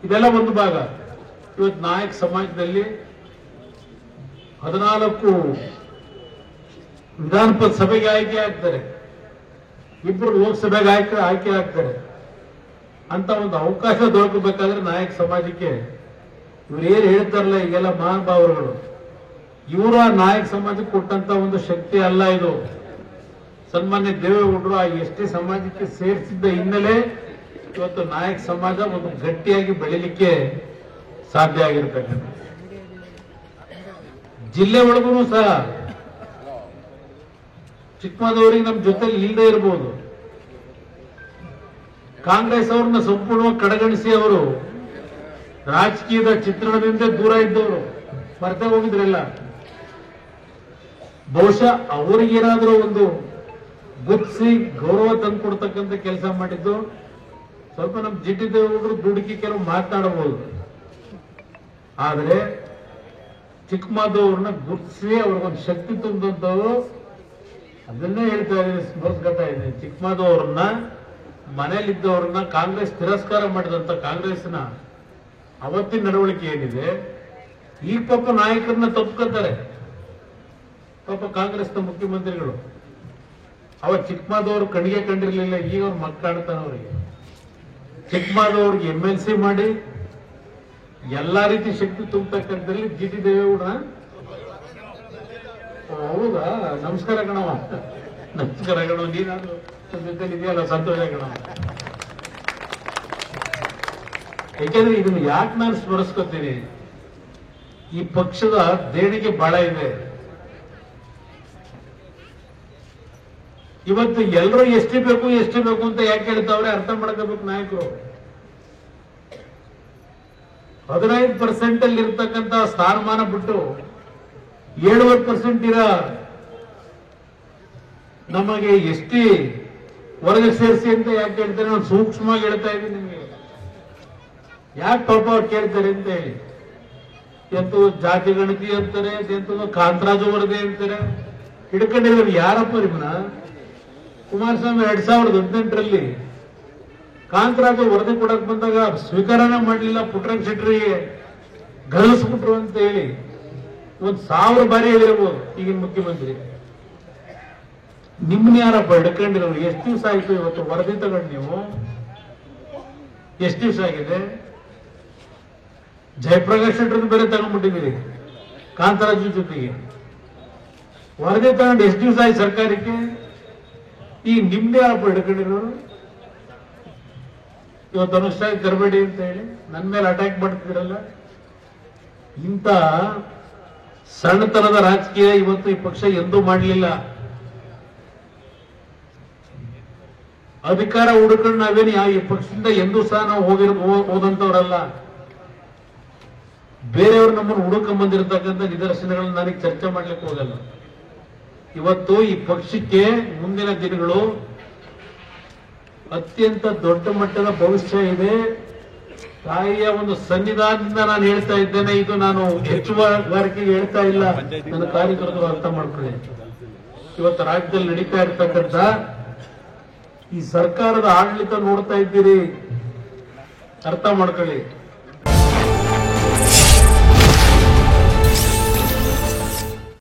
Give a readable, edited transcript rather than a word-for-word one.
ಇದೆಲ್ಲ ಒಂದು ಭಾಗ. ಇವತ್ತು ನಾಯಕ ಸಮಾಜದಲ್ಲಿ 14 ವಿಧಾನ ಸಭೆಗೆ ಆಯ್ಕೆ ಆಗ್ತಾರೆ, 2 ಲೋಕಸಭೆಗೆ ಆಯ್ಕೆ ಆಗ್ತಾರೆ ಅಂತ ಒಂದು ಅವಕಾಶ ದೊರಕಬೇಕಾದ್ರೆ ನಾಯಕ ಸಮಾಜಕ್ಕೆ ಇವ್ರು ಏನ್ ಹೇಳ್ತಾರಲ್ಲ ಈಗೆಲ್ಲ ಮಹಾನುಭಾವರುಗಳು, ಇವರು ಆ ನಾಯಕ ಸಮಾಜಕ್ಕೆ ಕೊಟ್ಟಂತ ಒಂದು ಶಕ್ತಿ ಅಲ್ಲ ಇದು. ಸನ್ಮಾನ್ಯ ದೇವೇಗೌಡರು ಆ ಎಸ್ಟಿ ಸಮಾಜಕ್ಕೆ ಸೇರಿಸಿದ್ದ ಹಿನ್ನೆಲೆ ಇವತ್ತು ನಾಯಕ ಸಮಾಜ ಒಂದು ಗಟ್ಟಿಯಾಗಿ ಬೆಳಿಲಿಕ್ಕೆ ಸಾಧ್ಯ ಆಗಿರ್ತಕ್ಕಂಥ. ಜಿಲ್ಲೆ ಒಳಗೂ ಸಹ ಚಿಕ್ಕಮಗಳೂರಿಗೆ ನಮ್ಮ ಜೊತೆ ಇಲ್ಲದೆ ಇರಬಹುದು, ಕಾಂಗ್ರೆಸ್ ಅವ್ರನ್ನ ಸಂಪೂರ್ಣವಾಗಿ ಕಡೆಗಣಿಸಿ ಅವರು ರಾಜಕೀಯದ ಚಿತ್ರಣದಿಂದ ದೂರ ಇದ್ದವರು ಮರೆತೇ ಹೋಗಿದ್ರಲ್ಲ. ಬಹುಶಃ ಅವರಿಗೇನಾದ್ರೂ ಒಂದು ಗುರ್ತಿಸಿ ಗೌರವ ತಂದುಕೊಡ್ತಕ್ಕಂಥ ಕೆಲಸ ಮಾಡಿದ್ದು ಸ್ವಲ್ಪ ನಮ್ಮ ಜಿಟಿ ದೇವೇಗೌಡರು ದುಡುಕಿ ಕೆಲವು ಮಾತನಾಡಬಹುದು. ಆದರೆ ಚಿಕ್ಕಮಗಳೂರನ್ನ ಗುರ್ತಿಸಿ ಅವ್ರಿಗೊಂದು ಶಕ್ತಿ ತುಂಬಿದಂಥವ್ರು, ಅದನ್ನೇ ಹೇಳ್ತಾ ಇದ್ದೀನಿ, ಸ್ಮರಿಸ್ಕೊತಾ ಇದ್ದೀನಿ. ಚಿಕ್ಕಮಗಳೂರನ್ನ ಮನೆಯಲ್ಲಿದ್ದವ್ರನ್ನ ಕಾಂಗ್ರೆಸ್ ತಿರಸ್ಕಾರ ಮಾಡಿದಂತ ಕಾಂಗ್ರೆಸ್ನ ಅವತ್ತಿನ ನಡವಳಿಕೆ ಏನಿದೆ, ಈ ಪಾಪ ನಾಯಕರನ್ನ ತಪ್ಪಿಕೊತಾರೆ. ಪಾಪ ಕಾಂಗ್ರೆಸ್ನ ಮುಖ್ಯಮಂತ್ರಿಗಳು ಅವ ಚಿಕ್ಕಮಗಳೂರು ಕಣ್ಣಿಗೆ ಕಂಡಿರ್ಲಿಲ್ಲ, ಈಗ ಅವ್ರ ಮಕ್ಕ ಕಾಣ್ತಾನೆ. ಅವರಿಗೆ ಚಿಕ್ಕಮಗಳೂರಿಗೆ MLC ಮಾಡಿ ಎಲ್ಲಾ ರೀತಿ ಶಕ್ತಿ ತುಂಬತಕ್ಕಂಥದ್ರಲ್ಲಿ ಜಿಟಿ ದೇವೇಗೌಡ. ಹೌದಾ, ನಮಸ್ಕಾರ ಗಣವ, ನಮಸ್ಕಾರ ಗಣವ, ನೀನಾದ್ರು ಜೊತೆಲಿ ಇದೆಯಲ್ಲ, ಸಂತೋಷ ಗಣವ. ಯಾಕೆಂದ್ರೆ ಇದನ್ನು ಯಾಕೆ ನಾನು ಸ್ಮರಿಸ್ಕೊತೀನಿ, ಈ ಪಕ್ಷದ ದೇಣಿಗೆ ಬಹಳ ಇದೆ. ಇವತ್ತು ಎಲ್ಲರೂ ಎಷ್ಟಿ ಬೇಕು ಅಂತ ಯಾಕೆ ಹೇಳ್ತಾವ್ರೆ ಅರ್ಥ ಮಾಡ್ಕೋಬೇಕು ನಾಯಕರು. 15% ಅಲ್ಲಿ ಇರ್ತಕ್ಕಂಥ ಸ್ಥಾನಮಾನ ಬಿಟ್ಟು 7% ಇರೋ ನಮಗೆ ಎಷ್ಟಿ ಹೊರಗೆ ಸೇರಿಸಿ ಅಂತ ಯಾಕೆ ಹೇಳ್ತಾರೆ, ನಾನು ಸೂಕ್ಷ್ಮವಾಗಿ ಹೇಳ್ತಾ ಇದ್ದೀನಿ ನಿಮಗೆ. ಯಾಕೆ ಪಾಪ ಅವ್ರು ಕೇಳ್ತಾರೆ ಅಂತ ಹೇಳಿ, ಎಂತೂ ಜಾತಿ ಗಣತಿ ಅಂತಾರೆ, ಎಂತೂ ಕಾಂತರಾಜು ವರದಿ ಅಂತಾರೆ. ಹಿಡ್ಕೊಂಡಿರೋರು ಯಾರಪ್ಪ ನಿಮ್ಮನ್ನ? ಕುಮಾರಸ್ವಾಮಿ 2018ರಲ್ಲಿ ಕಾಂತರಾಜು ವರದಿ ಕೊಡಕ್ ಬಂದಾಗ ಸ್ವೀಕಾರನೇ ಮಾಡಲಿಲ್ಲ, ಪುಟ್ಟರಂಗ ಶೆಟ್ಟರಿಗೆ ಗಲಿಸ್ಬಿಟ್ರು ಅಂತ ಹೇಳಿ 1000 ಬಾರಿ ಹೇಳಿರ್ಬೋದು ಈಗಿನ ಮುಖ್ಯಮಂತ್ರಿ. ನಿಮ್ನ ಯಾರಪ್ಪ ಹಿಡ್ಕೊಂಡಿರೋರು? ಎಷ್ಟು ದಿವಸ ಆಯ್ತು ಇವತ್ತು ವರದಿ ತಗೊಂಡು ನೀವು? ಎಷ್ಟು ದಿವಸ ಆಗಿದೆ? ಜಯಪ್ರಕಾಶ್ ಶೆಟ್ಟರ್ ಬೇರೆ ತಗೊಂಡ್ಬಿಟ್ಟಿದ್ದೀರಿ ಕಾಂತರಾಜು ಜೊತೆಗೆ. ವರದಿ ತಗೊಂಡು ಎಷ್ಟು ದಿವಸ ಆಯ್ತು ಸರ್ಕಾರಕ್ಕೆ? ಈ ನಿಮ್ದೇ ಯಾರಪ್ಪ ಹಿಡ್ಕೊಂಡಿರೋರು? ಇವತ್ತು ಅನುಷ್ಠಾನ ತರಬೇಡಿ ಅಂತ ಹೇಳಿ ನನ್ನ ಮೇಲೆ ಅಟ್ಯಾಕ್ ಮಾಡ್ತಿದ್ರಲ್ಲ. ಇಂಥ ಸಣ್ಣತನದ ರಾಜಕೀಯ ಇವತ್ತು ಈ ಪಕ್ಷ ಎಂದೂ ಮಾಡಲಿಲ್ಲ. ಅಧಿಕಾರ ಹುಡುಕೊಂಡು ನಾವೇನು ಈ ಪಕ್ಷದಿಂದ ಎಂದೂ ಸಹ ನಾವು ಹೋದಂತವ್ರಲ್ಲ. ಬೇರೆಯವರು ನಮ್ಮನ್ನು ಹುಡುಕೊಂಡ್ ಬಂದಿರತಕ್ಕಂಥ ನಿದರ್ಶನಗಳನ್ನ ನನಗೆ ಚರ್ಚೆ ಮಾಡ್ಲಿಕ್ಕೆ ಹೋಗಲ್ಲ. ಇವತ್ತು ಈ ಪಕ್ಷಕ್ಕೆ ಮುಂದಿನ ದಿನಗಳು ಅತ್ಯಂತ ದೊಡ್ಡ ಮಟ್ಟದ ಭವಿಷ್ಯ ಇದೆ. ತಾಯಿಯ ಒಂದು ಸನ್ನಿಧಾನದಿಂದ ನಾನು ಹೇಳ್ತಾ ಇದ್ದೇನೆ, ಇದು ನಾನು ಹೆಚ್ಚುವರಿಕೆಗೆ ಹೇಳ್ತಾ ಇಲ್ಲ. ನನ್ನ ಕಾರ್ಯಕರ್ತರು ಅರ್ಥ ಮಾಡ್ಕೊಳ್ಳಿ. ಇವತ್ತು ರಾಜ್ಯದಲ್ಲಿ ನಡೀತಾ ಇರ್ತಕ್ಕಂಥ ಈ ಸರ್ಕಾರದ ಆಡಳಿತ ನೋಡ್ತಾ ಇದ್ದೀರಿ, ಅರ್ಥ ಮಾಡ್ಕೊಳ್ಳಿ.